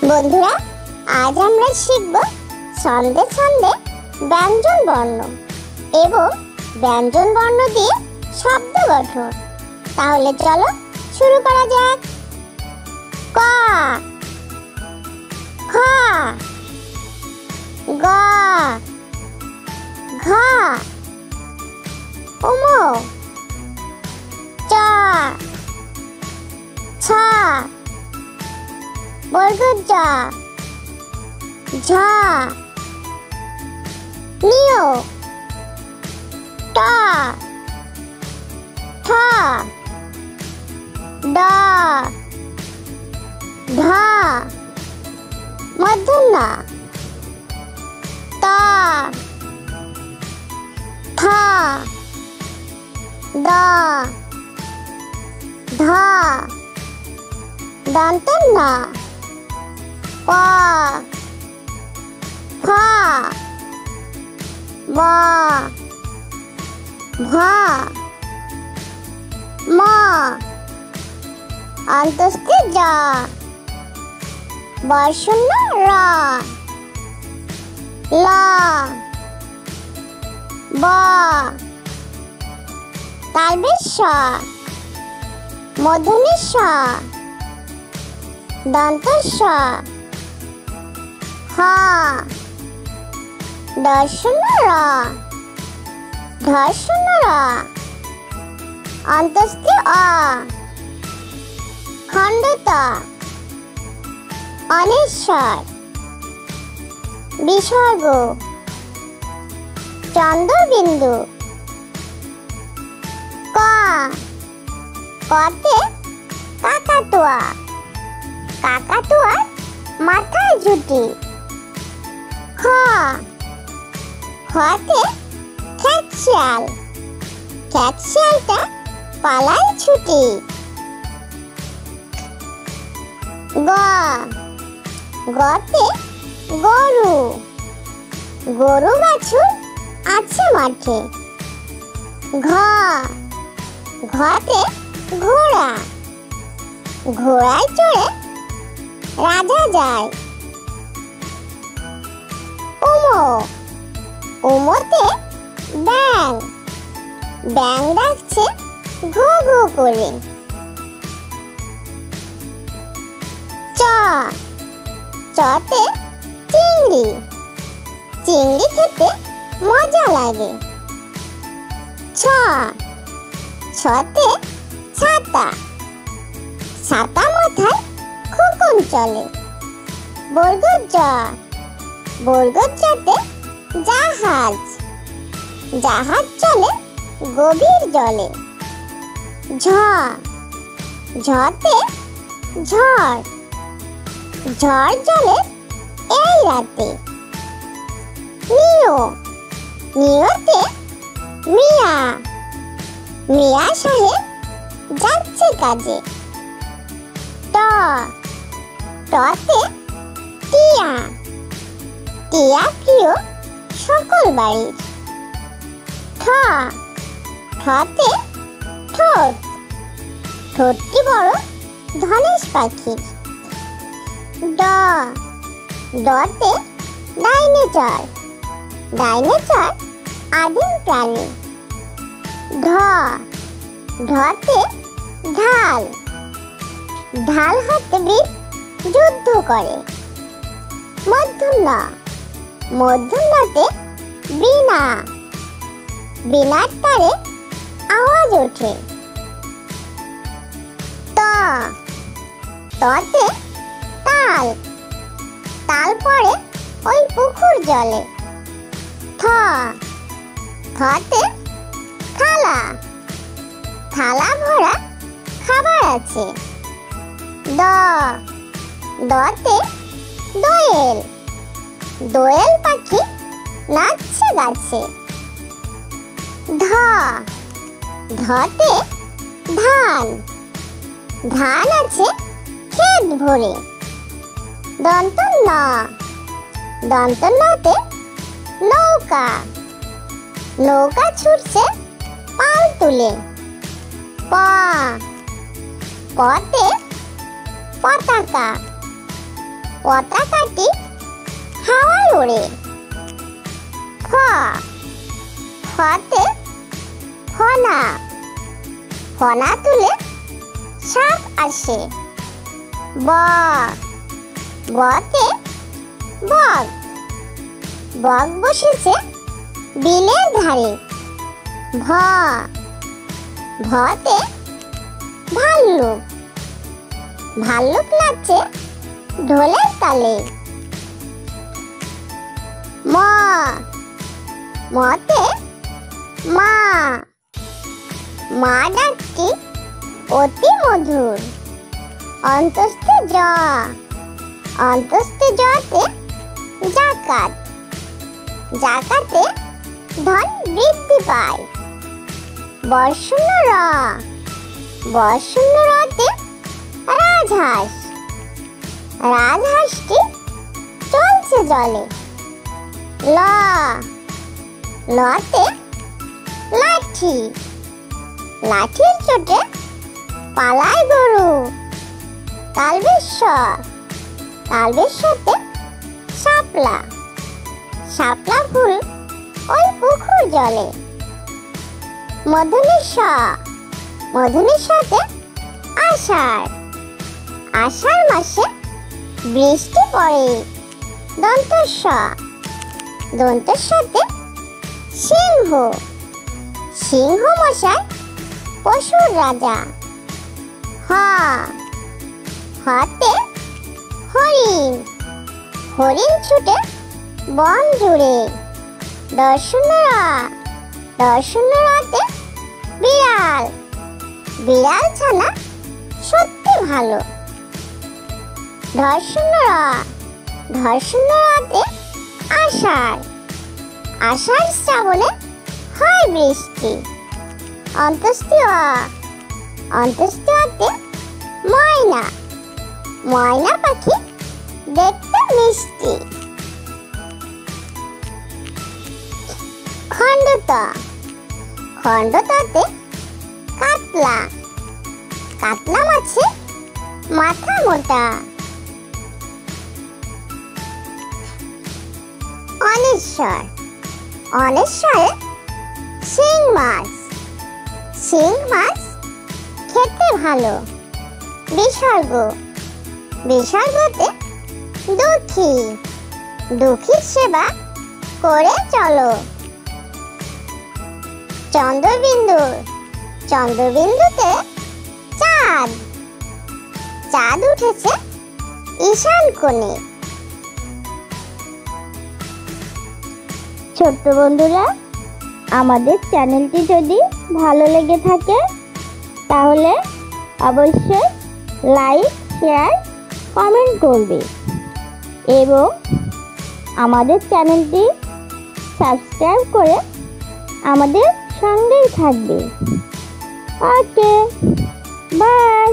বন্ধুরা, আজ আমরা শিখব ছন্দে ছন্দে ব্যঞ্জন বর্ণ এবং ব্যঞ্জন বর্ণ দিয়ে শব্দ গঠন। তাহলে চলো শুরু করা যাক। ক, খ, গ, ঘ, ঙ, চ, ছ, বর্গজ, ঝ, নিয়, ট, ঠ, ড, ঢ, মূর্ধন্য, ত, থ, দ, ধ, দন্তন্য, প, ফ, ব, ভ, ম, অন্তস্থে জ, বর্ষণ্য র, ল, ব, তালবেশ স, মূর্ধন্য ষ, দন্ত স, হ, দর্শন্য র, ধর্ষণ্য র, অন্তস্থে অ, খণ্ডত, অনেশ্বর, বিসর্গ, চন্দ্রবিন্দু। ক, কতে কাকাতুয়া, কাকাতুয়ার মাথায় ঝুঁটি। খ, খতে খ্যাঁকশিয়াল, খ্যাঁকশিয়ালটা পালায় ছুটি। গ, গতে গরু, গরু বাছুর আছে মাঠে। ঘ, ঘতে ঘোড়া, ঘোড়ায় চড়ে রাজা যায়। উম, উমতে ব্যাং, ব্যাং ডাকছে ঘো ঘো করে। চ, চতে চিংড়ি, চিংড়ি খেতে মজা লাগে। ছ, ছতে ছাতা, ছাতা মাথায় খোকন চলে। বর্গজ, বর্গজতে জাহাজ, জাহাজ চলে গভীর জলে। ঝ, ঝতে ঝড়, ঝড় জলে এই রাতে। নিয়, নিয়তে মিয়া, মিয়া সাহেব যাচ্ছে কাজে। ট, টতে টিয়া, টিয়া প্রিয় সকল বাড়ির। ঠ, ঠতে ঠোঁট, ঠোঁটটি বড় ধনেশ পাখির। ড, ডতে ডাইনোসর, ডাইনোসর আদিম প্রাণী। ঢ, ঢতে ঢাল, ঢাল হাতে বীর যুদ্ধ করে। মূর্ধন্য, মূর্ধন্যতে বীণা, বীণার তারে আওয়াজ ওঠে। ত, ততে তাল, তাল পড়ে ওই পুকুর জলে। থ, থতে থালা, থালা ভরা খাবার আছে। দ, দতে দোয়েল, দোয়েল পাখি নাচছে গাছে। ধ, ধতে ধান, ধান আছে ক্ষেত ভরে। দন্তন্য, দন্তন্যতে নৌকা, নৌকা ছুটছে পাল তুলে। প, পতে পতাকা, পতাকাটি হাওয়ায় ওড়ে। ফ, ফতে ফনা, ফনা তুলে সাপ আসে। ব, বতে বক, বক বসেছে বিলের ধারে। ভ, ভতে ভাল্লুক, ভাল্লুক নাচে ঢোলের তালে। ম, মতে মা, মা ডাকটি অতি মধুর। অন্তস্থে জ, অন্তস্থে জতে জাকাত, জাকাতে ধন বৃদ্ধি পায়। বর্ষণ র, বর্ষণ রতে রাজহাঁস, রাজহাঁসটি চলছে জলে। ল, লতে লাঠি, লাঠির চোটে পালায় গরু। তালবেশ্বর, তালবেশ্বরতে শাপলা, শাপলা ফুল ওই পুকুর জলে। মধুনেশ্বর, মধুনেশ্বরতে আষাঢ়, আষাঢ় মাসে বৃষ্টি পড়ে। দন্তস্ব, দন্তস্বতে সিংহ, সিংহ মশাই পশুর রাজা। হ, হতে হরিণ, হরিণ ছুটে বন জুড়ে। দর্শন র, দর্শন রতে বিড়াল, বিড়াল ছানা সত্যি ভালো। ধর্ষণ র, ধর্ষণ রতে আষাঢ়, আষাঢ় শ্রাবণে হয় বৃষ্টি। অন্তস্থি অ, অন্তস্থি অতে ময়না, ময়না পাখি দেখতে মিষ্টি। খণ্ডত, খণ্ডততে কাতলা, কাতলা মাছে মাথা মোটা। অনেশ্বর, অনেশ্বরে শিং মাছ, শিং মাছ খেতে ভালো। বিসর্গ, বিসর্গতে দুঃখী, দুঃখীর সেবা করে চলো। চন্দ্রবিন্দু, চন্দ্রবিন্দুতে চাঁদ, চাঁদ উঠেছে ঈশান কোণে। ছোট্ট বন্ধুরা, আমাদের চ্যানেলটি যদি ভালো লেগে থাকে তাহলে অবশ্যই লাইক, শেয়ার, কমেন্ট করবে এবং আমাদের চ্যানেলটি সাবস্ক্রাইব করে আমাদের সঙ্গেই থাকবে। ওকে, বাই।